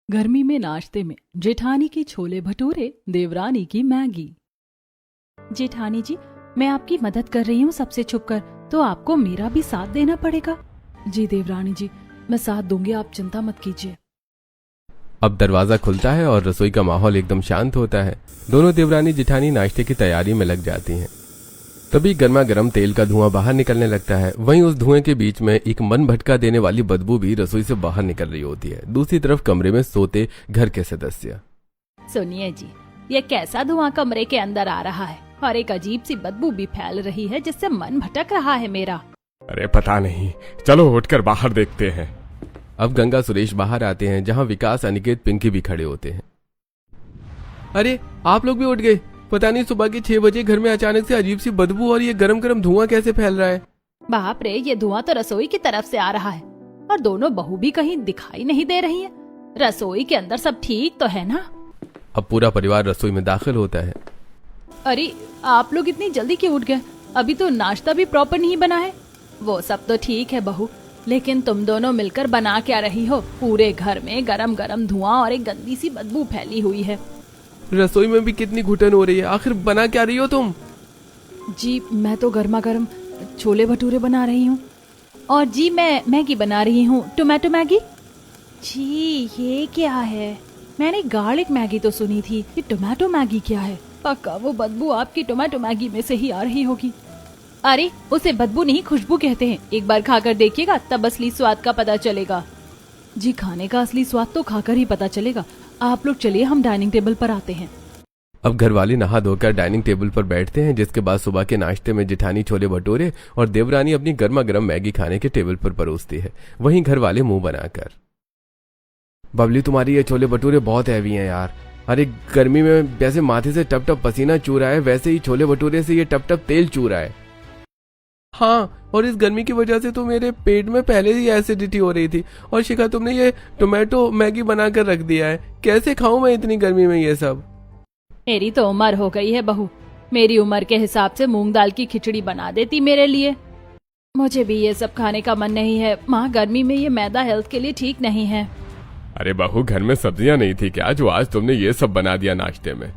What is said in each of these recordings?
गर्मी में नाश्ते में जेठानी की छोले भटूरे, देवरानी की मैगी। जेठानी जी, मैं आपकी मदद कर रही हूँ सबसे छुपकर, तो आपको मेरा भी साथ देना पड़ेगा। जी देवरानी जी, मैं साथ दूंगी, आप चिंता मत कीजिए। अब दरवाजा खुलता है और रसोई का माहौल एकदम शांत होता है। दोनों देवरानी जेठानी नाश्ते की तैयारी में लग जाती हैं। तभी गर्मा गर्म तेल का धुआं बाहर निकलने लगता है। वहीं उस धुएं के बीच में एक मन भटका देने वाली बदबू भी रसोई से बाहर निकल रही होती है। दूसरी तरफ कमरे में सोते घर के सदस्य। सुनिए जी, ये कैसा धुआं कमरे के अंदर आ रहा है और एक अजीब सी बदबू भी फैल रही है जिससे मन भटक रहा है मेरा। अरे पता नहीं, चलो उठकर बाहर देखते हैं। अब गंगा सुरेश बाहर आते हैं, जहां विकास, अनिकेत, पिंकी भी खड़े होते हैं। अरे आप लोग भी उठ गए? पता नहीं सुबह के 6 बजे घर में अचानक से अजीब सी बदबू और ये गरम गरम धुआं कैसे फैल रहा है? बाप रे, ये धुआं तो रसोई की तरफ से आ रहा है और दोनों बहू भी कहीं दिखाई नहीं दे रही है। रसोई के अंदर सब ठीक तो है ना? अब पूरा परिवार रसोई में दाखिल होता है। अरे आप लोग इतनी जल्दी क्यों उठ गए? अभी तो नाश्ता भी प्रॉपर नहीं बना है। वो सब तो ठीक है बहू, लेकिन तुम दोनों मिलकर बना क्या रही हो? पूरे घर में गरम गरम धुआं और एक गंदी सी बदबू फैली हुई है। रसोई में भी कितनी घुटन हो रही है, आखिर बना क्या रही हो तुम? जी मैं तो गर्मा गर्म छोले भटूरे बना रही हूँ। और जी मैं मैगी बना रही हूँ, टोमेटो मैगी। जी ये क्या है? मैंने गार्लिक मैगी तो सुनी थी, ये टोमेटो मैगी क्या है? पक्का वो बदबू आपकी टोमेटो मैगी में से ही आ रही होगी। अरे उसे बदबू नहीं, खुशबू कहते हैं। एक बार खाकर देखिएगा, तब असली स्वाद का पता चलेगा। जी खाने का असली स्वाद तो खाकर ही पता चलेगा। आप लोग चलिए, हम डाइनिंग टेबल पर आते हैं। अब घर वाले नहा धोकर डाइनिंग टेबल पर बैठते हैं, जिसके बाद सुबह के नाश्ते में जेठानी छोले भटूरे और देवरानी अपनी गर्मा गर्म मैगी खाने के टेबल पर परोसती है। वहीं घर वाले मुंह बनाकर, बबली तुम्हारी ये छोले भटूरे बहुत हैवी हैं यार। अरे गर्मी में जैसे माथे से टप टप पसीना चू रहा है, वैसे ही छोले भटूरे से ये टप टप तेल चू रहा है। हाँ, और इस गर्मी की वजह से तो मेरे पेट में पहले ही एसिडिटी हो रही थी, और शिखा तुमने ये टोमेटो मैगी बनाकर रख दिया है। कैसे खाऊं मैं इतनी गर्मी में ये सब? मेरी तो उम्र हो गई है बहू, मेरी उम्र के हिसाब से मूंग दाल की खिचड़ी बना देती मेरे लिए। मुझे भी ये सब खाने का मन नहीं है माँ, गर्मी में ये मैदा हेल्थ के लिए ठीक नहीं है। अरे बहू, घर में सब्जियां नहीं थी क्या जो आज तुमने ये सब बना दिया नाश्ते में?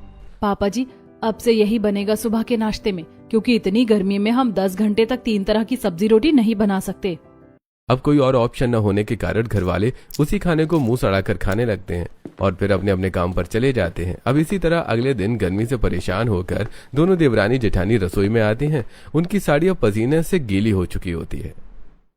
पापा जी, अब से यही बनेगा सुबह के नाश्ते में, क्योंकि इतनी गर्मी में हम 10 घंटे तक 3 तरह की सब्जी रोटी नहीं बना सकते। अब कोई और ऑप्शन न होने के कारण घर वाले उसी खाने को मुंह सड़ाकर खाने लगते हैं और फिर अपने अपने काम पर चले जाते हैं। अब इसी तरह अगले दिन गर्मी से परेशान होकर दोनों देवरानी जेठानी रसोई में आती हैं। उनकी साड़ी अब पसीने से गीली हो चुकी होती है।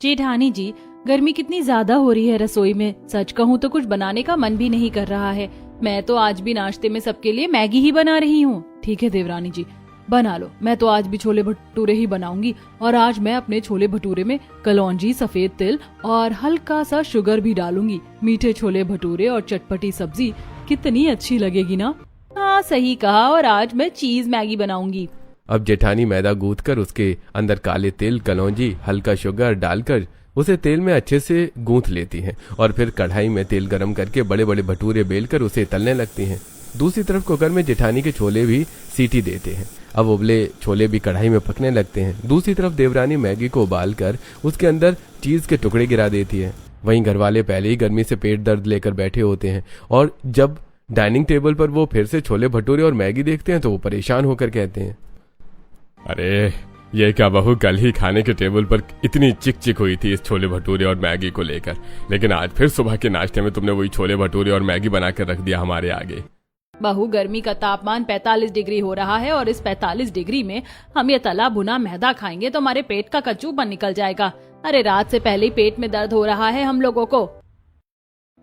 जेठानी जी, गर्मी कितनी ज्यादा हो रही है रसोई में, सच कहूँ तो कुछ बनाने का मन भी नहीं कर रहा है। मैं तो आज भी नाश्ते में सबके लिए मैगी ही बना रही हूँ। ठीक है देवरानी जी, बना लो। मैं तो आज भी छोले भटूरे ही बनाऊंगी, और आज मैं अपने छोले भटूरे में कलौंजी, सफेद तिल और हल्का सा शुगर भी डालूंगी। मीठे छोले भटूरे और चटपटी सब्जी कितनी अच्छी लगेगी ना? हाँ सही कहा, और आज मैं चीज मैगी बनाऊंगी। अब जेठानी मैदा गूंथ कर उसके अंदर काले तिल, कलौंजी, हल्का शुगर डालकर उसे तेल में अच्छे से गूंथ लेती हैं और फिर कढ़ाई में तेल गरम करके बड़े बड़े भटूरे बेलकर उसे तलने लगती हैं। दूसरी तरफ कुकर में जेठानी के छोले भी सीटी देते हैं। अब उबले छोले भी कढ़ाई में पकने लगते हैं। दूसरी तरफ देवरानी मैगी को उबालकर उसके अंदर चीज के टुकड़े गिरा देती है। वहीं घर वाले पहले ही गर्मी से पेट दर्द लेकर बैठे होते हैं, और जब डाइनिंग टेबल पर वो फिर से छोले भटूरे और मैगी देखते हैं तो वो परेशान होकर कहते हैं, अरे ये क्या बहू, कल ही खाने के टेबल पर इतनी चिक चिक हुई थी इस छोले भटूरे और मैगी को लेकर, लेकिन आज फिर सुबह के नाश्ते में तुमने वही छोले भटूरे और मैगी बनाकर रख दिया हमारे आगे। बहू, गर्मी का तापमान 45 डिग्री हो रहा है, और इस 45 डिग्री में हम ये तला भुना मैदा खाएंगे तो हमारे पेट का कच्चूपन निकल जाएगा। अरे रात से पहले ही पेट में दर्द हो रहा है हम लोगों को।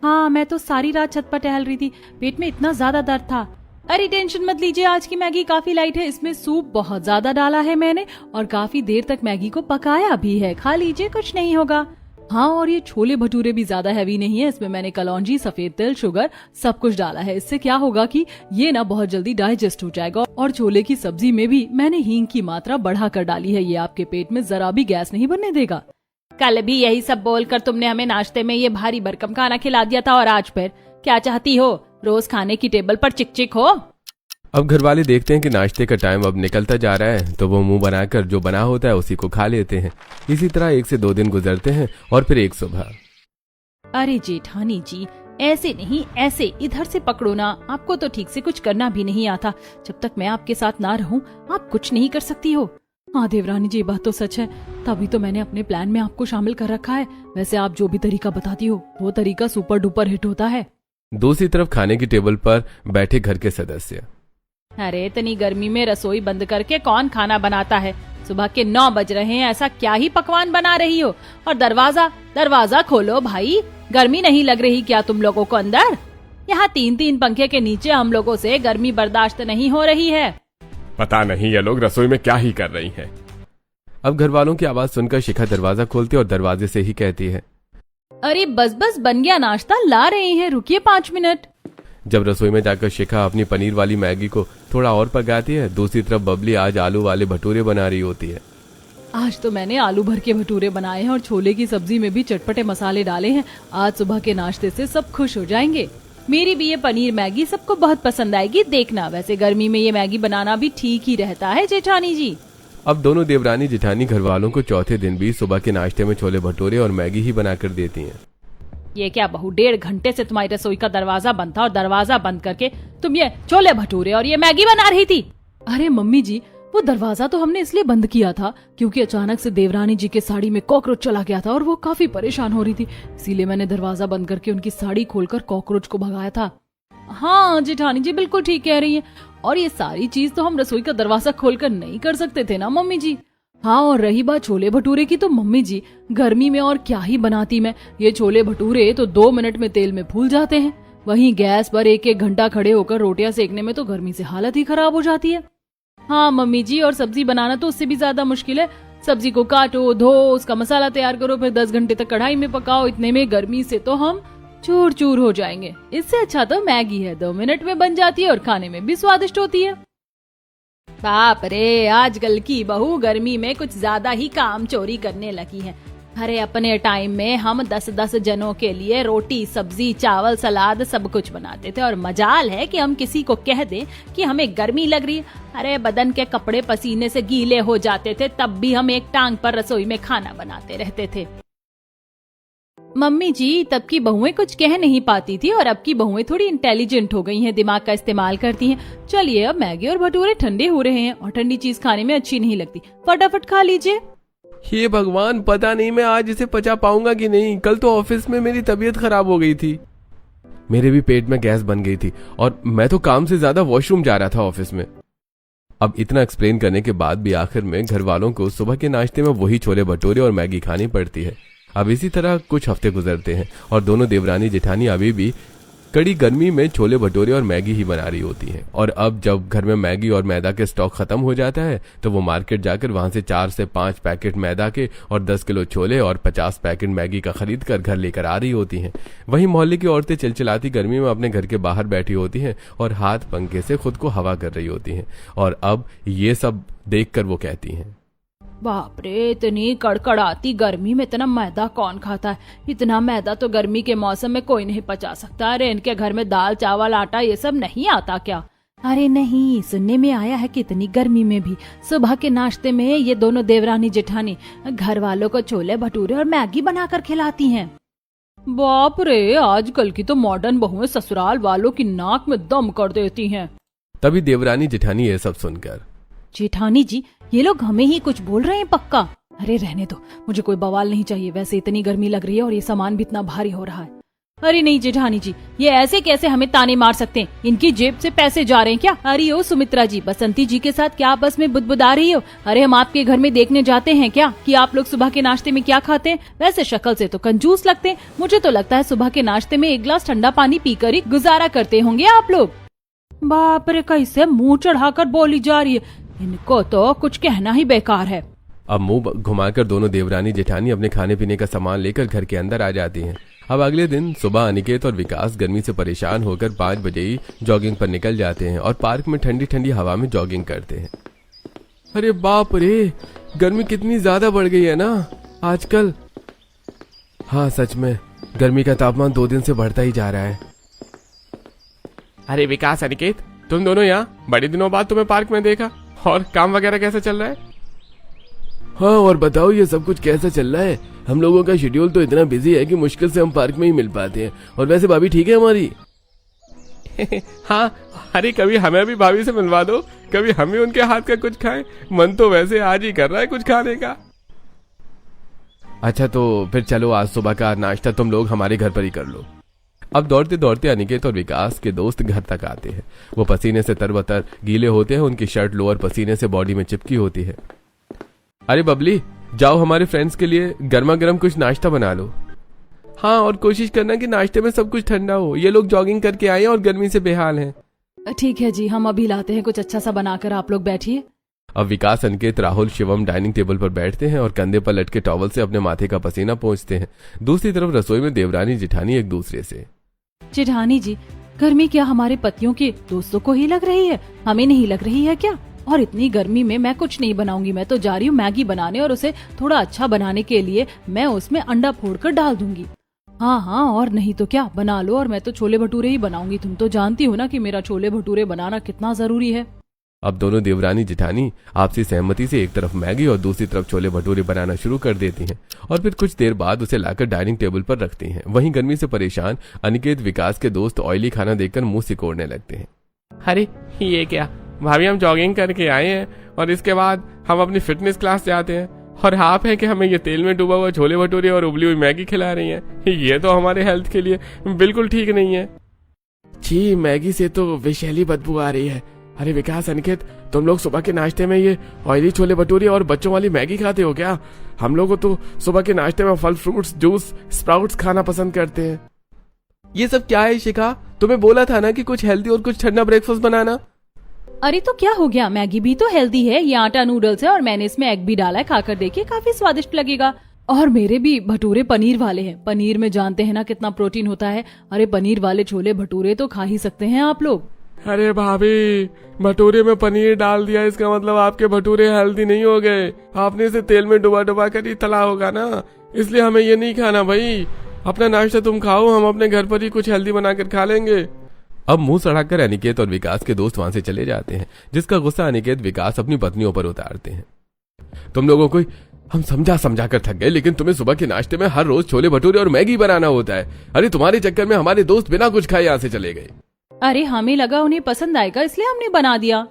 हाँ, मैं तो सारी रात छत पर टहल रही थी, पेट में इतना ज्यादा दर्द था। अरे टेंशन मत लीजिए, आज की मैगी काफी लाइट है, इसमें सूप बहुत ज्यादा डाला है मैंने, और काफी देर तक मैगी को पकाया भी है। खा लीजिए, कुछ नहीं होगा। हाँ, और ये छोले भटूरे भी ज्यादा हैवी नहीं है, इसमें मैंने कलौंजी, सफेद तिल, शुगर सब कुछ डाला है। इससे क्या होगा कि ये ना बहुत जल्दी डाइजेस्ट हो जाएगा, और छोले की सब्जी में भी मैंने हींग की मात्रा बढ़ा कर डाली है। ये आपके पेट में जरा भी गैस नहीं बनने देगा। कल भी यही सब बोलकर तुमने हमें नाश्ते में ये भारी भरकम खाना खिला दिया था, और आज फिर क्या चाहती हो? रोज खाने की टेबल पर चिक चिक हो। अब घर वाले देखते हैं कि नाश्ते का टाइम अब निकलता जा रहा है, तो वो मुंह बनाकर जो बना होता है उसी को खा लेते हैं। इसी तरह 1 से 2 दिन गुजरते हैं और फिर एक सुबह, अरे जेठानी जी, ऐसे नहीं, ऐसे इधर से पकड़ो ना। आपको तो ठीक से कुछ करना भी नहीं आता। जब तक मैं आपके साथ ना रहूं आप कुछ नहीं कर सकती हो। हाँ देवरानी जी, ये बात तो सच है, तभी तो मैंने अपने प्लान में आपको शामिल कर रखा है। वैसे आप जो भी तरीका बताती हो वो तरीका सुपर डुपर हिट होता है। दूसरी तरफ खाने की टेबल पर बैठे घर के सदस्य। अरे इतनी गर्मी में रसोई बंद करके कौन खाना बनाता है? सुबह के 9 बज रहे हैं, ऐसा क्या ही पकवान बना रही हो? और दरवाजा खोलो भाई, गर्मी नहीं लग रही क्या तुम लोगों को अंदर? यहाँ 3-3 पंखे के नीचे हम लोगों से गर्मी बर्दाश्त नहीं हो रही है। पता नहीं ये लोग रसोई में क्या ही कर रही हैं। अब घर वालों की आवाज सुनकर शिखा दरवाजा खोलती और दरवाजे से ही कहती है, अरे बस बन गया नाश्ता, ला रहे हैं, रुकिए 5 मिनट। जब रसोई में जाकर शिखा अपनी पनीर वाली मैगी को थोड़ा और पकाती है, दूसरी तरफ बबली आज आलू वाले भटूरे बना रही होती है। आज तो मैंने आलू भर के भटूरे बनाए हैं और छोले की सब्जी में भी चटपटे मसाले डाले हैं। आज सुबह के नाश्ते से सब खुश हो जाएंगे। मेरी भी ये पनीर मैगी सबको बहुत पसंद आएगी, देखना। वैसे गर्मी में ये मैगी बनाना भी ठीक ही रहता है जेठानी जी। अब दोनों देवरानी जेठानी घर वालों को चौथे दिन भी सुबह के नाश्ते में छोले भटूरे और मैगी ही बनाकर देती हैं। ये क्या बहू, 1.5 घंटे से तुम्हारी रसोई का दरवाजा बंद था और दरवाजा बंद करके तुम ये छोले भटूरे और ये मैगी बना रही थी? अरे मम्मी जी, वो दरवाजा तो हमने इसलिए बंद किया था क्योंकि अचानक से देवरानी जी के साड़ी में कॉकरोच चला गया था और वो काफी परेशान हो रही थी, इसीलिए मैंने दरवाजा बंद करके उनकी साड़ी खोलकर कॉकरोच को भगाया था। हाँ जेठानी जी बिल्कुल ठीक कह रही है। और ये सारी चीज तो हम रसोई का दरवाजा खोलकर नहीं कर सकते थे ना मम्मी जी। हाँ, और रही बात छोले भटूरे की, तो मम्मी जी गर्मी में और क्या ही बनाती मैं। ये छोले भटूरे तो 2 मिनट में तेल में फूल जाते हैं, वहीं गैस पर 1-1 घंटा खड़े होकर रोटियां सेकने में तो गर्मी से हालत ही खराब हो जाती है। हाँ मम्मी जी, और सब्जी बनाना तो उससे भी ज्यादा मुश्किल है। सब्जी को काटो, धो, उसका मसाला तैयार करो, फिर 10 घंटे तक कढ़ाई में पकाओ। इतने में गर्मी से तो हम चूर चूर हो जाएंगे। इससे अच्छा तो मैगी है, 2 मिनट में बन जाती है और खाने में भी स्वादिष्ट होती है। बाप रे, आजकल की बहू गर्मी में कुछ ज्यादा ही काम चोरी करने लगी है। अरे अपने टाइम में हम 10-10 जनों के लिए रोटी, सब्जी, चावल, सलाद सब कुछ बनाते थे, और मजाल है कि हम किसी को कह दें कि हमें गर्मी लग रही है। अरे बदन के कपड़े पसीने से गीले हो जाते थे, तब भी हम एक टांग पर रसोई में खाना बनाते रहते थे। मम्मी जी, तब की बहुएं कुछ कह नहीं पाती थी और अब की बहुएं थोड़ी इंटेलिजेंट हो गई हैं, दिमाग का इस्तेमाल करती हैं। चलिए, अब मैगी और भटूरे ठंडे हो रहे हैं और ठंडी चीज खाने में अच्छी नहीं लगती, फटाफट खा लीजिए। हे भगवान, पता नहीं मैं आज इसे पचा पाऊंगा कि नहीं। कल तो ऑफिस में मेरी तबीयत खराब हो गई थी, मेरे भी पेट में गैस बन गई थी और मैं तो काम से ज्यादा वॉशरूम जा रहा था ऑफिस में। अब इतना एक्सप्लेन करने के बाद भी आखिर में घर वालों को सुबह के नाश्ते में वही छोले भटूरे और मैगी खानी पड़ती है। अब इसी तरह कुछ हफ्ते गुजरते हैं और दोनों देवरानी जेठानी अभी भी कड़ी गर्मी में छोले भटूरे और मैगी ही बना रही होती हैं। और अब जब घर में मैगी और मैदा के स्टॉक खत्म हो जाता है तो वो मार्केट जाकर वहां से 4 से 5 पैकेट मैदा के और 10 किलो छोले और 50 पैकेट मैगी का खरीद कर घर लेकर आ रही होती हैं। वहीं मोहल्ले की औरतें चिलचिलाती गर्मी में अपने घर के बाहर बैठी होती हैं और हाथ पंखे से खुद को हवा कर रही होती हैं। और अब ये सब देखकर वो कहती हैं, बाप रे, इतनी कड़कड़ाती गर्मी में इतना मैदा कौन खाता है? इतना मैदा तो गर्मी के मौसम में कोई नहीं पचा सकता। अरे इनके घर में दाल, चावल, आटा ये सब नहीं आता क्या? अरे नहीं, सुनने में आया है कि इतनी गर्मी में भी सुबह के नाश्ते में ये दोनों देवरानी जेठानी घर वालों को छोले भटूरे और मैगी बनाकर खिलाती हैं। बाप रे, आजकल की तो मॉडर्न बहुएं ससुराल वालों की नाक में दम कर देती हैं। तभी देवरानी जेठानी ये सब सुनकर, जेठानी जी, ये लोग हमें ही कुछ बोल रहे हैं पक्का? अरे रहने दो, मुझे कोई बवाल नहीं चाहिए। वैसे इतनी गर्मी लग रही है और ये सामान भी इतना भारी हो रहा है। अरे नहीं जेठानी जी, ये ऐसे कैसे हमें ताने मार सकते हैं? इनकी जेब से पैसे जा रहे हैं क्या? अरे ओ सुमित्रा जी, बसंती जी के साथ क्या आपस में बुदबुदा रही हो? अरे हम आपके घर में देखने जाते हैं क्या कि आप लोग सुबह के नाश्ते में क्या खाते हैं? वैसे शक्ल से तो कंजूस लगते हैं। मुझे तो लगता है सुबह के नाश्ते में 1 गिलास ठंडा पानी पीकर ही गुजारा करते होंगे आप लोग। बाप रे, कैसे मुंह चढ़ाकर बोली जा रही है, इनको तो कुछ कहना ही बेकार है। अब मुंह घुमाकर दोनों देवरानी जेठानी अपने खाने पीने का सामान लेकर घर के अंदर आ जाती हैं। अब अगले दिन सुबह अनिकेत और विकास गर्मी से परेशान होकर 5 बजे ही जॉगिंग पर निकल जाते हैं और पार्क में ठंडी ठंडी हवा में जॉगिंग करते हैं। अरे बाप रे, गर्मी कितनी ज्यादा बढ़ गई है ना आजकल। हाँ सच में, गर्मी का तापमान 2 दिन से बढ़ता ही जा रहा है। अरे विकास, अनिकेत, तुम दोनों यहाँ? बड़े दिनों बाद तुम्हें पार्क में देखा। और काम वगैरह कैसे चल रहा है? हाँ, और बताओ ये सब कुछ कैसा चल रहा है? हम लोगों का शेड्यूल तो इतना बिजी है कि मुश्किल से हम पार्क में ही मिल पाते हैं। और वैसे भाभी ठीक है हमारी? हाँ, अरे कभी हमें भी भाभी से मिलवा दो, कभी हम भी उनके हाथ का कुछ खाएं। मन तो वैसे आज ही कर रहा है कुछ खाने का। अच्छा, तो फिर चलो आज सुबह का नाश्ता तुम लोग हमारे घर पर ही कर लो। अब दौड़ते दौड़ते अनिकेत और विकास के दोस्त घर तक आते हैं। वो पसीने से तरबतर गीले होते हैं, उनकी शर्ट लोअर पसीने से बॉडी में चिपकी होती है। अरे बबली, जाओ हमारे फ्रेंड्स के लिए गर्मा गर्म कुछ नाश्ता बना लो। हाँ, और कोशिश करना कि नाश्ते में सब कुछ ठंडा हो। ये लोग जॉगिंग करके आए और गर्मी से बेहाल हैं। ठीक है जी, हम अभी लाते हैं कुछ अच्छा सा बनाकर, आप लोग बैठिए। अब विकास, अनिकेत, राहुल, शिवम डाइनिंग टेबल पर बैठते हैं और कंधे पर लटके टॉवल से अपने माथे का पसीना पोंछते हैं। दूसरी तरफ रसोई में देवरानी जिठानी एक दूसरे से। जेठानी जी, गर्मी क्या हमारे पतियों के दोस्तों को ही लग रही है, हमें नहीं लग रही है क्या? और इतनी गर्मी में मैं कुछ नहीं बनाऊंगी, मैं तो जा रही हूँ मैगी बनाने, और उसे थोड़ा अच्छा बनाने के लिए मैं उसमें अंडा फोड़कर डाल दूंगी। हाँ हाँ, और नहीं तो क्या, बना लो। और मैं तो छोले भटूरे ही बनाऊंगी, तुम तो जानती हो ना कि मेरा छोले भटूरे बनाना कितना जरूरी है। अब दोनों देवरानी जिठानी आपसी सहमति से एक तरफ मैगी और दूसरी तरफ छोले भटूरे बनाना शुरू कर देती हैं और फिर कुछ देर बाद उसे लाकर डाइनिंग टेबल पर रखती हैं। वहीं गर्मी से परेशान अनिकेत विकास के दोस्त ऑयली खाना देखकर मुंह सिकोड़ने लगते हैं। अरे ये क्या भाभी, हम जॉगिंग करके आए हैं और इसके बाद हम अपनी फिटनेस क्लास जाते हैं और आप है कि हमें ये तेल में डूबा हुआ छोले भटूरे और उबली हुई मैगी खिला रही हैं। ये तो हमारे हेल्थ के लिए बिल्कुल ठीक नहीं है। छी, मैगी से तो विषैली बदबू आ रही है। अरे विकास, अनिकेत, तुम लोग सुबह के नाश्ते में ये ऑयली छोले भटूरे और बच्चों वाली मैगी खाते हो क्या? हम लोग तो सुबह के नाश्ते में फल, फ्रूट्स, जूस, स्प्राउट्स खाना पसंद करते हैं। ये सब क्या है शिखा? तुम्हें बोला था ना कि कुछ हेल्दी और कुछ ठंडा ब्रेकफास्ट बनाना। अरे तो क्या हो गया, मैगी भी तो हेल्दी है, ये आटा नूडल्स है और मैंने इसमें एग भी डाला है, खाकर देखिए काफी स्वादिष्ट लगेगा। और मेरे भी भटूरे पनीर वाले हैं, पनीर में जानते हैं ना कितना प्रोटीन होता है। अरे पनीर वाले छोले भटूरे तो खा ही सकते हैं आप लोग। अरे भाभी, भटूरे में पनीर डाल दिया, इसका मतलब आपके भटूरे हेल्दी नहीं हो गए। आपने इसे तेल में डुबा डुबा कर ही तला होगा ना, इसलिए हमें ये नहीं खाना भाई। अपना नाश्ता तुम खाओ, हम अपने घर पर ही कुछ हेल्दी बनाकर खा लेंगे। अब मुंह सड़ाकर अनिकेत और विकास के दोस्त वहां से चले जाते हैं, जिसका गुस्सा अनिकेत विकास अपनी पत्नियों पर उतारते हैं। तुम लोगों को हम समझा समझा कर थक गए, लेकिन तुम्हें सुबह के नाश्ते में हर रोज छोले भटूरे और मैगी बनाना होता है। अरे तुम्हारे चक्कर में हमारे दोस्त बिना कुछ खाए यहाँ से चले गए। अरे हमें लगा उन्हें पसंद आएगा, इसलिए हमने बना दिया।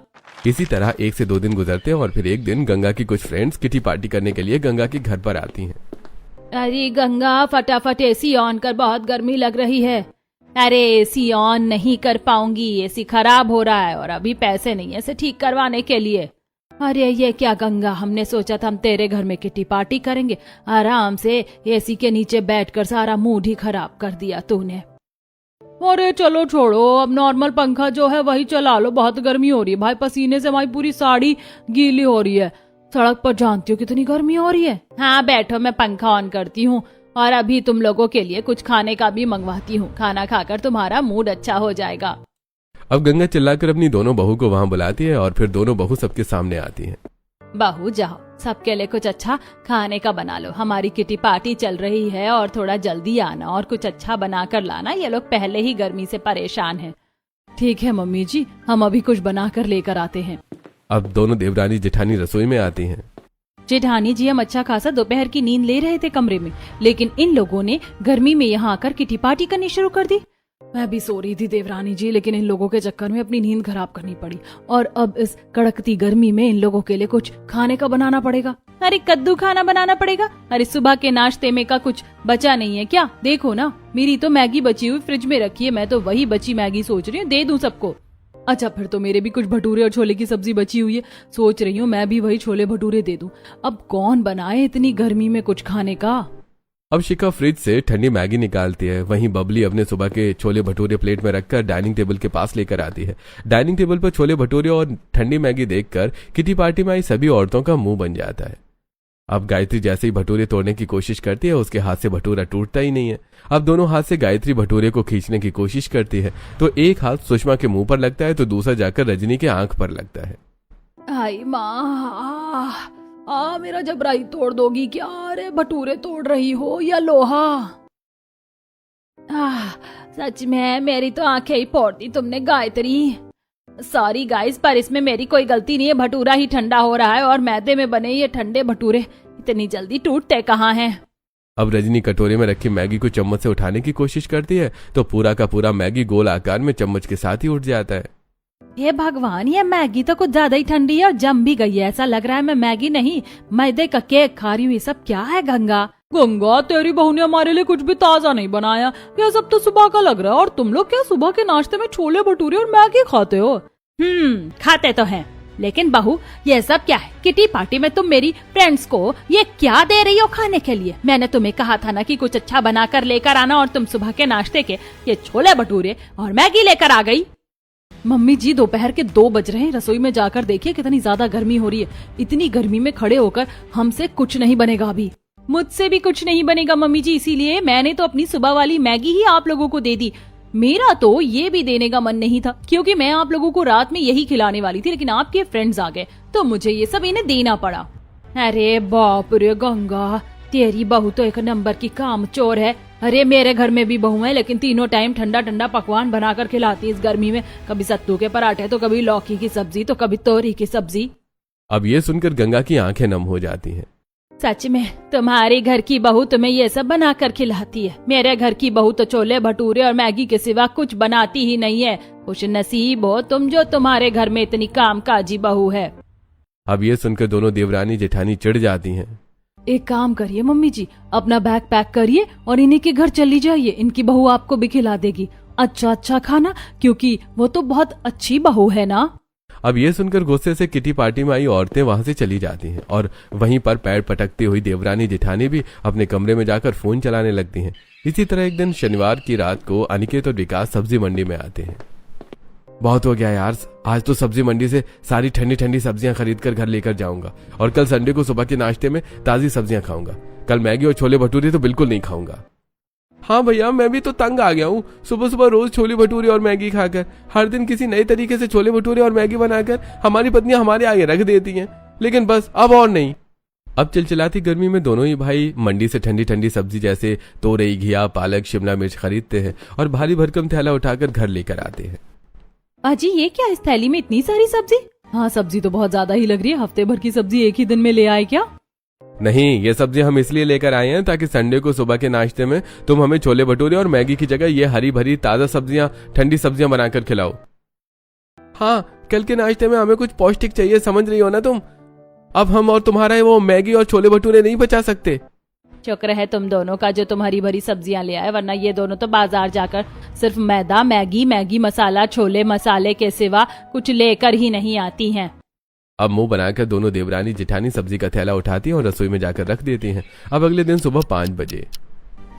इसी तरह 1 से 2 दिन गुजरते हैं और फिर एक दिन गंगा की कुछ फ्रेंड्स किटी पार्टी करने के लिए गंगा के घर पर आती हैं। अरे गंगा, फटाफट एसी ऑन कर, बहुत गर्मी लग रही है। अरे एसी ऑन नहीं कर पाऊंगी, एसी खराब हो रहा है और अभी पैसे नहीं है इसे ठीक करवाने के लिए। अरे ये क्या गंगा, हमने सोचा था हम तेरे घर में किटी पार्टी करेंगे, आराम से एसी के नीचे बैठकर सारा मूड ही खराब कर दिया तूने। अरे चलो छोड़ो, अब नॉर्मल पंखा जो है वही चला लो, बहुत गर्मी हो रही है भाई, पसीने से हमारी पूरी साड़ी गीली हो रही है। सड़क पर जानती हो कितनी गर्मी हो रही है। हाँ बैठो, मैं पंखा ऑन करती हूँ और अभी तुम लोगों के लिए कुछ खाने का भी मंगवाती हूँ, खाना खाकर तुम्हारा मूड अच्छा हो जाएगा। अब गंगा चिल्लाकर अपनी दोनों बहू को वहां बुलाती है और फिर दोनों बहू सबके सामने आती हैं। बहू जाओ, सबके लिए कुछ अच्छा खाने का बना लो, हमारी किटी पार्टी चल रही है और थोड़ा जल्दी आना और कुछ अच्छा बना कर लाना, ये लोग पहले ही गर्मी से परेशान हैं। ठीक है मम्मी जी, हम अभी कुछ बना कर लेकर आते हैं। अब दोनों देवरानी जेठानी रसोई में आती हैं। जेठानी जी, हम अच्छा खासा दोपहर की नींद ले रहे थे कमरे में, लेकिन इन लोगों ने गर्मी में यहाँ आकर किटी पार्टी करनी शुरू कर दी। मैं भी सो रही थी देवरानी जी, लेकिन इन लोगों के चक्कर में अपनी नींद खराब करनी पड़ी और अब इस कड़कती गर्मी में इन लोगों के लिए कुछ खाने का बनाना पड़ेगा। अरे कद्दू खाना बनाना पड़ेगा? अरे सुबह के नाश्ते में का कुछ बचा नहीं है क्या? देखो ना, मेरी तो मैगी बची हुई फ्रिज में रखी है, मैं तो वही बची मैगी सोच रही हूँ दे दूं सबको। अच्छा फिर तो मेरे भी कुछ भटूरे और छोले की सब्जी बची हुई है, सोच रही हूँ मैं भी वही छोले भटूरे दे दूं। अब कौन बनाए इतनी गर्मी में कुछ खाने का। अब शिखा फ्रिज से ठंडी मैगी निकालती है, वहीं बबली अपने सुबह के छोले भटूरे प्लेट में रखकर डाइनिंग टेबल के पास लेकर आती है। डाइनिंग टेबल पर छोले भटूरे और ठंडी मैगी देखकर किटी पार्टी में आई सभी औरतों का मुंह बन जाता है। अब गायत्री जैसे ही भटूरे तोड़ने की कोशिश करती है, उसके हाथ से भटूरा टूटता ही नहीं है। अब दोनों हाथ से गायत्री भटूरे को खींचने की कोशिश करती है तो एक हाथ सुषमा के मुंह पर लगता है तो दूसरा जाकर रजनी के आंख पर लगता है। आई माँ, मेरा जबराई तोड़ दोगी क्या? अरे भटूरे तोड़ रही हो या लोहा? सच में मेरी तो आंखें ही फोड़ दी तुमने गायत्री। सॉरी गाइस, पर इसमें मेरी कोई गलती नहीं है। भटूरा ही ठंडा हो रहा है और मैदे में बने ये ठंडे भटूरे इतनी जल्दी टूटते कहाँ हैं। अब रजनी कटोरे में रखी मैगी को चम्मच से उठाने की कोशिश करती है तो पूरा का पूरा मैगी गोल आकार में चम्मच के साथ ही उठ जाता है। हे भगवान, ये मैगी तो कुछ ज्यादा ही ठंडी है और जम भी गई है। ऐसा लग रहा है मैं मैगी नहीं मैदे का केक खा रही हूँ। ये सब क्या है गंगा? गंगा, तेरी बहू ने हमारे लिए कुछ भी ताजा नहीं बनाया। यह सब तो सुबह का लग रहा है। और तुम लोग क्या सुबह के नाश्ते में छोले भटूरे और मैगी खाते हो? खाते तो हैं, लेकिन बहू ये सब क्या है? किटी पार्टी में तुम मेरी फ्रेंड्स को ये क्या दे रही हो खाने के लिए? मैंने तुम्हें कहा था ना कि कुछ अच्छा बनाकर लेकर आना, और तुम सुबह के नाश्ते के ये छोले भटूरे और मैगी लेकर आ गई। मम्मी जी, दोपहर के 2 बज रहे हैं। रसोई में जाकर देखिए कितनी ज्यादा गर्मी हो रही है। इतनी गर्मी में खड़े होकर हमसे कुछ नहीं बनेगा। अभी मुझसे भी कुछ नहीं बनेगा मम्मी जी, इसीलिए मैंने तो अपनी सुबह वाली मैगी ही आप लोगों को दे दी। मेरा तो ये भी देने का मन नहीं था, क्योंकि मैं आप लोगों को रात में यही खिलाने वाली थी, लेकिन आपके फ्रेंड्स आ गए तो मुझे ये सब इन्हें देना पड़ा। अरे बाप रे गंगा, तेरी बहू तो एक नंबर की कामचोर है। अरे मेरे घर में भी बहू है, लेकिन तीनों टाइम ठंडा ठंडा पकवान बनाकर खिलाती इस गर्मी में। कभी सत्तू के पराठे, तो कभी लौकी की सब्जी, तो कभी तोरी की सब्जी। अब ये सुनकर गंगा की आंखें नम हो जाती हैं। सच में तुम्हारी घर की बहू तुम्हें ये सब बनाकर खिलाती है। मेरे घर की बहू तो छोले भटूरे और मैगी के सिवा कुछ बनाती ही नहीं है। खुश नसीब हो तुम जो तुम्हारे घर में इतनी कामकाजी बहू है। अब ये सुनकर दोनों देवरानी जेठानी चिढ़ जाती हैं। एक काम करिए मम्मी जी, अपना बैग पैक करिए और इन्हीं के घर चली जाइए। इनकी बहू आपको भी खिला देगी अच्छा अच्छा खाना, क्योंकि वो तो बहुत अच्छी बहू है ना। अब ये सुनकर गुस्से से किटी पार्टी में आई औरतें वहां से चली जाती हैं और वहीं पर पैर पटकती हुई देवरानी जेठानी भी अपने कमरे में जाकर फोन चलाने लगती हैं। इसी तरह एक दिन शनिवार की रात को अनिकेत और विकास सब्जी मंडी में आते हैं। बहुत हो गया यार, आज तो सब्जी मंडी से सारी ठंडी ठंडी सब्जियां खरीद कर घर लेकर जाऊंगा और कल संडे को सुबह के नाश्ते में ताजी सब्जियां खाऊंगा। कल मैगी और छोले भटूरे तो बिल्कुल नहीं खाऊंगा। हाँ भैया, मैं भी तो तंग आ गया हूँ सुबह सुबह रोज छोले भटूरे और मैगी खाकर। हर दिन किसी नए तरीके से छोले भटूरे और मैगी बनाकर हमारी पत्नियां हमारे आगे रख देती हैं, लेकिन बस अब और नहीं। अब चिलचिलाती गर्मी में दोनों ही भाई मंडी से ठंडी ठंडी सब्जी जैसे तोरई, घिया, पालक, शिमला मिर्च खरीदते हैं और भारी भरकम थैला उठाकर घर लेकर आते हैं। अजी ये क्या, इस थैली में इतनी सारी सब्जी? हाँ, सब्जी तो बहुत ज्यादा ही लग रही है। हफ्ते भर की सब्जी एक ही दिन में ले आए क्या? नहीं, ये सब्जी हम इसलिए लेकर आए हैं ताकि संडे को सुबह के नाश्ते में तुम हमें छोले भटूरे और मैगी की जगह ये हरी भरी ताजा सब्जियां, ठंडी सब्जियां बनाकर खिलाओ। हाँ, कल के नाश्ते में हमें कुछ पौष्टिक चाहिए, समझ रही हो ना तुम। अब हम और तुम्हारा वो मैगी और छोले भटूरे नहीं बचा सकते। शुक्र है तुम दोनों का जो तुम हरी भरी सब्जियां ले आए, वरना ये दोनों तो बाजार जाकर सिर्फ मैदा, मैगी, मैगी मसाला, छोले मसाले के सिवा कुछ लेकर ही नहीं आती हैं। अब मुंह बनाकर दोनों देवरानी जेठानी सब्जी का थैला उठाती हैं और रसोई में जाकर रख देती हैं। अब अगले दिन सुबह 5 बजे।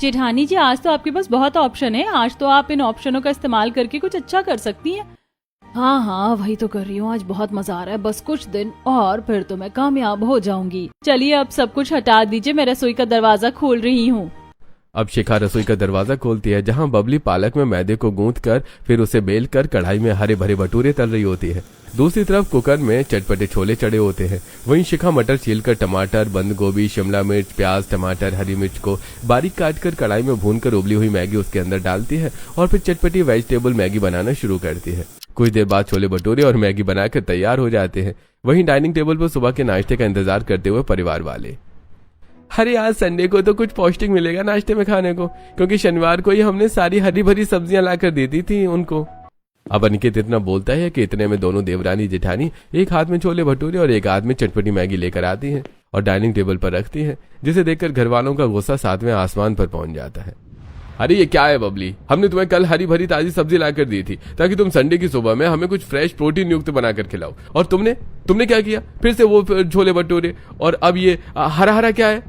जेठानी जी, आज तो आपके पास बहुत ऑप्शन है। आज तो आप इन ऑप्शनों का इस्तेमाल करके कुछ अच्छा कर सकती हैं। हाँ हाँ, वही तो कर रही हूँ। आज बहुत मजा आ रहा है। बस कुछ दिन और फिर तो मैं कामयाब हो जाऊंगी। चलिए अब सब कुछ हटा दीजिए, मैं रसोई का दरवाजा खोल रही हूँ। अब शिखा रसोई का दरवाजा खोलती है, जहाँ बबली पालक में मैदे को गूंथ कर फिर उसे बेल कर कढ़ाई में हरे भरे भटूरे तल रही होती है। दूसरी तरफ कुकर में चटपटे छोले चढ़े होते हैं। वहीं शिखा मटर छीलकर टमाटर, बंद गोभी, शिमला मिर्च, प्याज, टमाटर, हरी मिर्च को बारीक काटकर कढ़ाई में भूनकर उबली हुई मैगी उसके अंदर डालती है और फिर चटपटी वेजिटेबल मैगी बनाना शुरू करती है। कुछ देर बाद छोले भटूरे और मैगी बनाकर तैयार हो जाते हैं। वहीं डाइनिंग टेबल पर सुबह के नाश्ते का इंतजार करते हुए परिवार वाले। अरे आज संडे को तो कुछ पौष्टिक मिलेगा नाश्ते में खाने को, क्योंकि शनिवार को ही हमने सारी हरी भरी सब्जियां लाकर दे दी थी उनको। अब अनिकेत इतना बोलता है कि इतने में दोनों देवरानी जेठानी एक हाथ में छोले भटूरे और एक हाथ में चटपटी मैगी लेकर आती हैं और डाइनिंग टेबल पर रखती हैं, जिसे देखकर घर वालों का गुस्सा 7वें आसमान पर पहुंच जाता है। अरे ये क्या है बबली, हमने तुम्हें कल हरी भरी ताजी सब्जी लाकर दी थी ताकि तुम संडे की सुबह में हमें कुछ फ्रेश प्रोटीन युक्त बनाकर खिलाओ, और तुमने क्या किया? फिर से वो छोले भटूरे, और अब ये हरा हरा क्या है?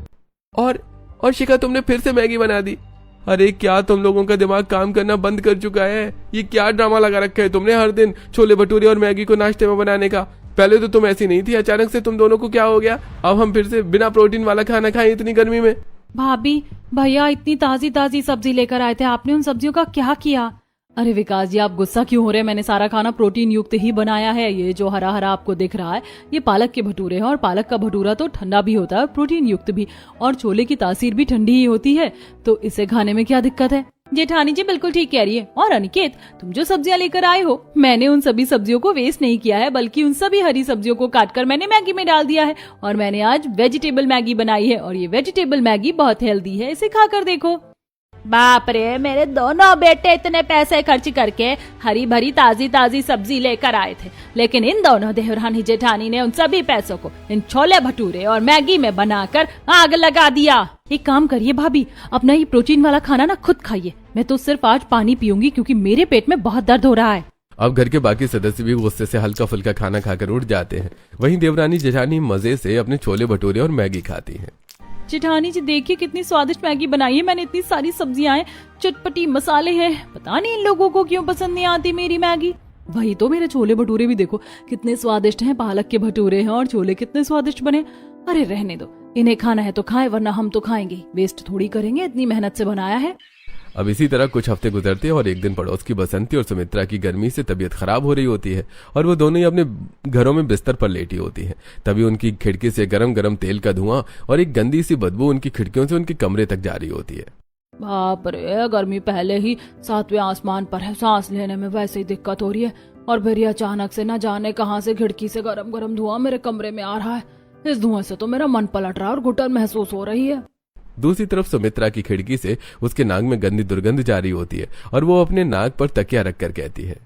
और शिखा तुमने फिर से मैगी बना दी। अरे क्या तुम लोगों का दिमाग काम करना बंद कर चुका है? ये क्या ड्रामा लगा रखा है तुमने हर दिन छोले भटूरे और मैगी को नाश्ते में बनाने का? पहले तो तुम ऐसी नहीं थी, अचानक से तुम दोनों को क्या हो गया? अब हम फिर से बिना प्रोटीन वाला खाना खाएं इतनी गर्मी में? भाभी, भैया इतनी ताजी ताजी सब्जी लेकर आए थे, आपने उन सब्जियों का क्या किया? अरे विकास जी, आप गुस्सा क्यों हो रहे हैं? मैंने सारा खाना प्रोटीन युक्त ही बनाया है। ये जो हरा हरा आपको दिख रहा है, ये पालक के भटूरे हैं, और पालक का भटूरा तो ठंडा भी होता है, प्रोटीन युक्त भी, और छोले की तासीर भी ठंडी ही होती है, तो इसे खाने में क्या दिक्कत है? जेठानी जी बिल्कुल ठीक कह रही है। और अनिकेत, तुम जो सब्जियां लेकर आए हो, मैंने उन सभी सब्जियों को वेस्ट नहीं किया है, बल्कि उन सभी हरी सब्जियों को काटकर मैंने मैगी में डाल दिया है, और मैंने आज वेजिटेबल मैगी बनाई है, और ये वेजिटेबल मैगी बहुत हेल्दी है, इसे खाकर देखो। बाप रे, मेरे दोनों बेटे इतने पैसे खर्च करके हरी भरी ताजी ताजी सब्जी लेकर आए थे, लेकिन इन दोनों देवरानी जेठानी ने उन सभी पैसों को इन छोले भटूरे और मैगी में बनाकर आग लगा दिया। एक काम करिए भाभी, अपना ये प्रोटीन वाला खाना ना खुद खाइए। मैं तो सिर्फ आज पानी पीऊंगी, क्योंकि मेरे पेट में बहुत दर्द हो रहा है। अब घर के बाकी सदस्य भी गुस्से से हल्का फुल्का खाना खाकर उठ जाते हैं। वहीं देवरानी जेठानी मजे से अपने छोले भटूरे और मैगी खाती हैं। जेठानी जी देखिए कितनी स्वादिष्ट मैगी बनाई है मैंने, इतनी सारी सब्जियां हैं, चटपटी मसाले हैं, पता नहीं इन लोगों को क्यों पसंद नहीं आती मेरी मैगी। वही तो मेरे छोले भटूरे भी देखो कितने स्वादिष्ट हैं, पालक के भटूरे हैं और छोले कितने स्वादिष्ट बने। अरे रहने दो, इन्हें खाना है तो खाएं, वरना हम तो खाएंगे, वेस्ट थोड़ी करेंगे, इतनी मेहनत से बनाया है। अब इसी तरह कुछ हफ्ते गुजरते हैं और एक दिन पड़ोस की बसंती और सुमित्रा की गर्मी से तबीयत खराब हो रही होती है और वो दोनों ही अपने घरों में बिस्तर पर लेटी होती हैं। तभी उनकी खिड़की से गरम गरम तेल का धुआं और एक गंदी सी बदबू उनकी खिड़कियों से उनके कमरे तक जा रही होती है। बाप रे, गर्मी पहले ही 7वें आसमान पर है, सांस लेने में वैसे ही दिक्कत हो रही है, और फिर ये अचानक से न जाने कहां से खिड़की से गरम गरम धुआं मेरे कमरे में आ रहा है। इस धुआं से तो मेरा मन पलट रहा है और घुटन महसूस हो रही है। दूसरी तरफ सुमित्रा की खिड़की से उसके नाक में गंदी दुर्गंध जारी होती है और वो अपने नाक पर तकिया रखकर कहती है,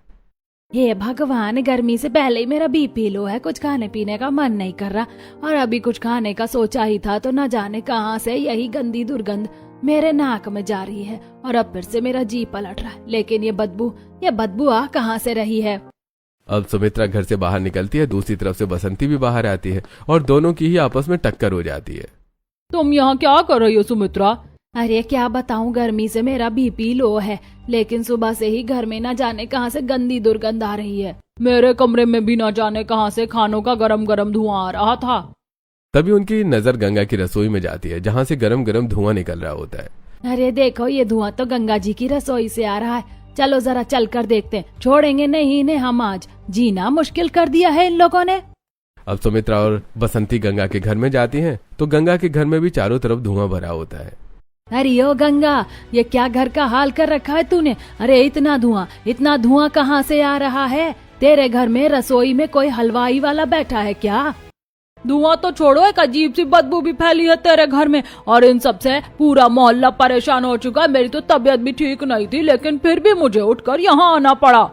हे भगवान, गर्मी से पहले ही मेरा बीपी लो है, कुछ खाने पीने का मन नहीं कर रहा, और अभी कुछ खाने का सोचा ही था तो न जाने कहां से यही गंदी दुर्गंध मेरे नाक में जा रही है, और अब फिर से मेरा जी पलट रहा है। लेकिन ये बदबू आ कहां से रही है? अब सुमित्रा घर से बाहर निकलती है, दूसरी तरफ से बसंती भी बाहर आती है और दोनों की ही आपस में टक्कर हो जाती है। तुम यहाँ क्या कर रही हो सुमित्रा? अरे क्या बताऊं, गर्मी से मेरा बीपी लो है, लेकिन सुबह से ही घर में न जाने कहां से गंदी दुर्गंध आ रही है। मेरे कमरे में भी न जाने कहां से खानों का गरम गरम धुआं आ रहा था। तभी उनकी नजर गंगा की रसोई में जाती है, जहां से गरम गरम धुआं निकल रहा होता है। अरे देखो, ये धुआं तो गंगा जी की रसोई से आ रहा है, चलो जरा चल कर देखते हैं, छोड़ेंगे नहीं इन्हें हम आज, जीना मुश्किल कर दिया है इन लोगों ने। अब सुमित्रा और बसंती गंगा के घर में जाती हैं, तो गंगा के घर में भी चारों तरफ धुआं भरा होता है। अरे ओ गंगा, ये क्या घर का हाल कर रखा है तूने? अरे इतना धुआं कहाँ से आ रहा है? तेरे घर में रसोई में कोई हलवाई वाला बैठा है क्या? धुआं तो छोड़ो, एक अजीब सी बदबू भी फैली है तेरे घर में, और इन सब से पूरा मोहल्ला परेशान हो चुका है। मेरी तो तबीयत भी ठीक नहीं थी, लेकिन फिर भी मुझे उठकर यहाँ आना पड़ा।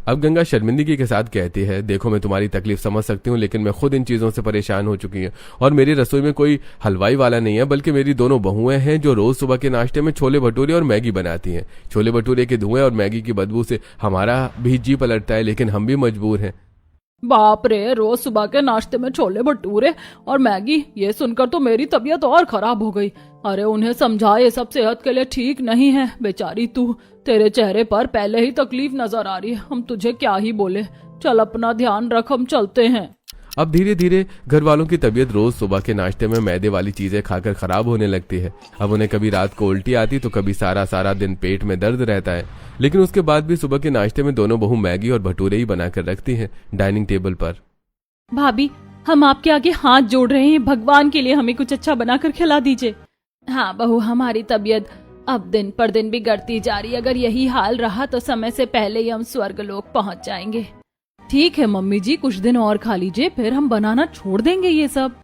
अब गंगा शर्मिंदगी के साथ कहती है, देखो मैं तुम्हारी तकलीफ समझ सकती हूँ, लेकिन मैं खुद इन चीजों से परेशान हो चुकी हूँ, और मेरी रसोई में कोई हलवाई वाला नहीं है, बल्कि मेरी दोनों बहुएं हैं जो रोज सुबह के नाश्ते में छोले भटूरे और मैगी बनाती हैं। छोले भटूरे के धुएं और मैगी की बदबू से हमारा भी जी पलटता है, लेकिन हम भी मजबूर हैं। बाप रे, रोज सुबह के नाश्ते में छोले भटूरे और मैगी, ये सुनकर तो मेरी तबीयत और खराब हो गई। अरे उन्हें समझा, ये सब सेहत के लिए ठीक नहीं है। बेचारी तू, तेरे चेहरे पर पहले ही तकलीफ नजर आ रही है, हम तुझे क्या ही बोले। चल अपना ध्यान रख, हम चलते हैं। अब धीरे धीरे घर वालों की तबीयत रोज सुबह के नाश्ते में मैदे वाली चीजें खाकर खराब होने लगती है। अब उन्हें कभी रात को उल्टी आती तो कभी सारा दिन पेट में दर्द रहता है, लेकिन उसके बाद भी सुबह के नाश्ते में दोनों बहू मैगी और भटूरे ही बनाकर रखती हैं डाइनिंग टेबल पर। भाभी, हम आपके आगे हाथ जोड़ रहे हैं, भगवान के लिए हमें कुछ अच्छा बनाकर खिला दीजिए। हाँ बहू, हमारी तबीयत अब दिन पर दिन बिगड़ती जा रही है, अगर यही हाल रहा तो समय से पहले ही हम स्वर्गलोक पहुँच जाएंगे। ठीक है मम्मी जी, कुछ दिन और खा लीजिए, फिर हम बनाना छोड़ देंगे ये सब।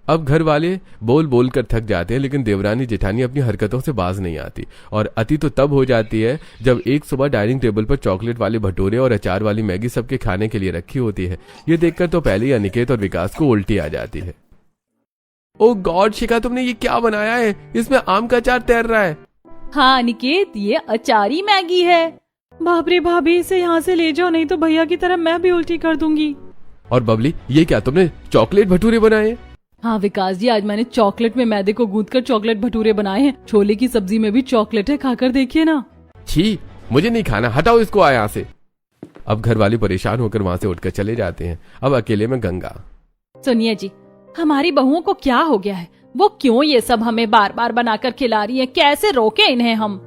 अब घर वाले बोल बोल कर थक जाते हैं, लेकिन देवरानी जेठानी अपनी हरकतों से बाज नहीं आती, और अति तो तब हो जाती है जब एक सुबह डाइनिंग टेबल पर चॉकलेट वाले भटूरे और अचार वाली मैगी सबके खाने के लिए रखी होती है। ये देखकर तो पहले ही अनिकेत और विकास को उल्टी आ जाती है। ओ गॉड शिखा, तुमने ये क्या बनाया है? इसमें आम का अचार तैर रहा है। हाँ अनिकेत, ये अचारी मैगी है। बाप रे भाभी, इसे यहाँ से ले जाओ, नहीं तो भैया की तरह मैं भी उल्टी कर दूंगी। और बबली, ये क्या तुमने चॉकलेट भटूरे बनाए? हाँ विकास जी, आज मैंने चॉकलेट में मैदे को गूंथकर चॉकलेट भटूरे बनाए हैं। छोले की सब्जी में भी चॉकलेट है, खाकर देखिए ना। छी, मुझे नहीं खाना, हटाओ इसको यहाँ से। अब घर वाले परेशान होकर वहाँ से उठकर चले जाते हैं। अब अकेले में गंगा। सुनिए जी, हमारी बहुओं को क्या हो गया है? वो क्यों ये सब हमें बार बार बनाकर खिला रही है? कैसे रोके इन्हें हम?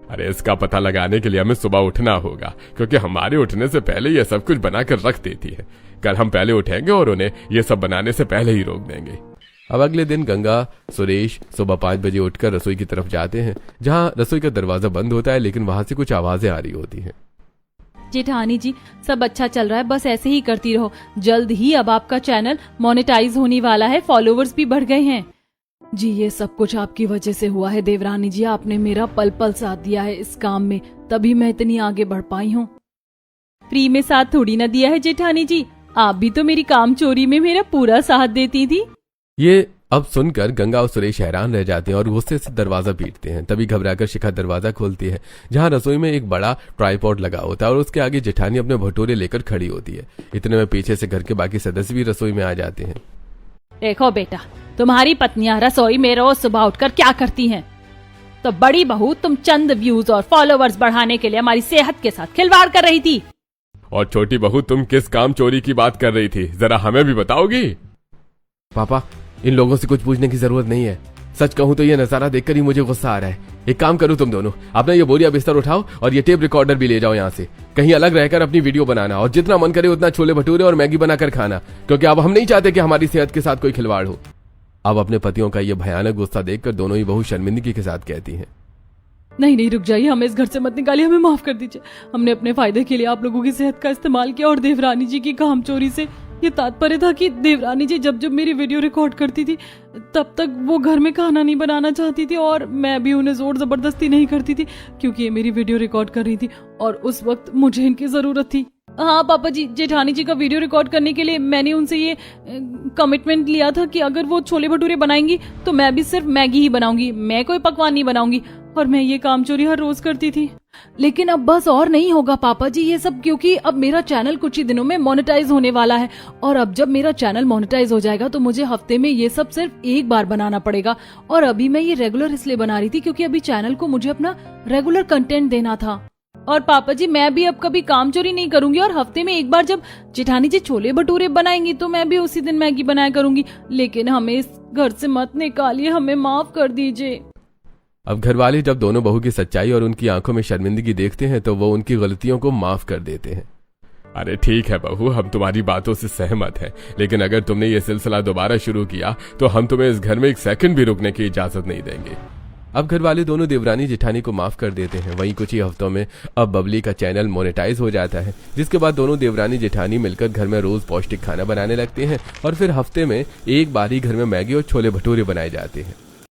अरे इसका पता लगाने के लिए हमें सुबह उठना होगा, क्योंकि हमारे उठने से पहले ये सब कुछ बनाकर रख देती है। कल हम पहले उठेंगे और उन्हें ये सब बनाने से पहले ही रोक देंगे। अब अगले दिन गंगा सुरेश सुबह 5 बजे उठकर रसोई की तरफ जाते हैं, जहां रसोई का दरवाजा बंद होता है, लेकिन वहां से कुछ आवाजें आ रही होती हैं। जेठानी जी, सब अच्छा चल रहा है, बस ऐसे ही करती रहो। जल्द ही अब आपका चैनल मोनेटाइज होने वाला है, फॉलोवर्स भी बढ़ गए हैं। जी ये सब कुछ आपकी वजह से हुआ है देवरानी जी, आपने मेरा पल पल साथ दिया है इस काम में, तभी मैं इतनी आगे बढ़ पाई हूँ। फ्री में साथ थोड़ी ना दिया है जेठानी जी, आप भी तो मेरी काम चोरी में मेरा पूरा साथ देती थी। ये अब सुनकर गंगा और सुरेश हैरान रह जाते हैं और गुस्से से दरवाजा पीटते हैं। तभी घबराकर शिखा दरवाजा खोलती है, जहां रसोई में एक बड़ा ट्राइपॉड लगा होता है और उसके आगे जेठानी अपने भटूरे लेकर खड़ी होती है। इतने में पीछे से घर के बाकी सदस्य भी रसोई में आ जाते हैं। देखो बेटा, तुम्हारी पत्नियां रसोई में रोज सुबह उठकर क्या करती हैं? तो बड़ी बहू तुम चंद व्यूज और फॉलोवर्स बढ़ाने के लिए हमारी सेहत के साथ खिलवाड़ कर रही थी। और छोटी बहू तुम किस काम चोरी की बात कर रही थी, जरा हमें भी बताओगी? पापा, इन लोगों से कुछ पूछने की जरूरत नहीं है। सच कहूं तो ये नजारा देखकर ही मुझे गुस्सा आ रहा है। एक काम करो तुम दोनों, अपना ये बोरिया बिस्तर उठाओ और ये टेप रिकॉर्डर भी ले जाओ यहाँ से। कहीं अलग रहकर अपनी वीडियो बनाना और जितना मन करे उतना छोले भटूरे और मैगी बनाकर खाना, क्योंकि अब हम नहीं चाहते कि हमारी सेहत के साथ कोई खिलवाड़ हो। अब अपने पतियों का ये भयानक गुस्सा देखकर दोनों ही बहू शर्मिंदगी के साथ कहती हैं। नहीं नहीं, रुक जाइए, हमें इस घर से मत निकालिए, हमें माफ कर दीजिए। हमने अपने फायदे के लिए आप लोगों की सेहत का इस्तेमाल किया और देवरानी जी की काम चोरी से ये तात्पर्य था कि देवरानी जी जब जब मेरी वीडियो रिकॉर्ड करती थी तब तक वो घर में खाना नहीं बनाना चाहती थी और मैं भी उन्हें जोर जबरदस्ती नहीं करती थी, क्योंकि ये मेरी वीडियो रिकॉर्ड कर रही थी और उस वक्त मुझे इनकी जरूरत थी। हाँ पापा जी, जेठानी जी का वीडियो रिकॉर्ड करने के लिए मैंने उनसे ये कमिटमेंट लिया था कि अगर वो छोले भटूरे बनाएंगी तो मैं भी सिर्फ मैगी ही बनाऊंगी, मैं कोई पकवान नहीं बनाऊंगी। और मैं ये काम चोरी हर रोज करती थी। लेकिन अब बस और नहीं होगा पापा जी ये सब, क्योंकि अब मेरा चैनल कुछ ही दिनों में मोनेटाइज होने वाला है और अब जब मेरा चैनल मोनेटाइज हो जाएगा तो मुझे हफ्ते में ये सब सिर्फ एक बार बनाना पड़ेगा। और अभी मैं ये रेगुलर इसलिए बना रही थी क्योंकि अभी चैनल को मुझे अपना रेगुलर कंटेंट देना था। और पापा जी मैं भी अब कभी काम चोरी नहीं करूंगी और हफ्ते में एक बार जब जेठानी जी छोले भटूरे बनाएंगी तो मैं भी उसी दिन मैगी बनाया करूंगी। लेकिन हमें इस घर से मत निकालिए, हमें माफ कर दीजिए। अब घर वाले जब दोनों बहू की सच्चाई और उनकी आंखों में शर्मिंदगी देखते हैं तो वो उनकी गलतियों को माफ कर देते हैं। अरे ठीक है बहू, हम तुम्हारी बातों से सहमत हैं, लेकिन अगर तुमने ये सिलसिला दोबारा शुरू किया तो हम तुम्हें इस घर में एक सेकंड भी रुकने की इजाजत नहीं देंगे। अब घर वाले दोनों देवरानी जेठानी को माफ कर देते हैं। वहीं कुछ ही हफ्तों में अब बबली का चैनल मोनेटाइज हो जाता है, जिसके बाद दोनों देवरानी जेठानी मिलकर घर में रोज पौष्टिक खाना बनाने लगते हैं और फिर हफ्ते में एक बार ही घर में मैगी और छोले भटूरे बनाए जाते हैं।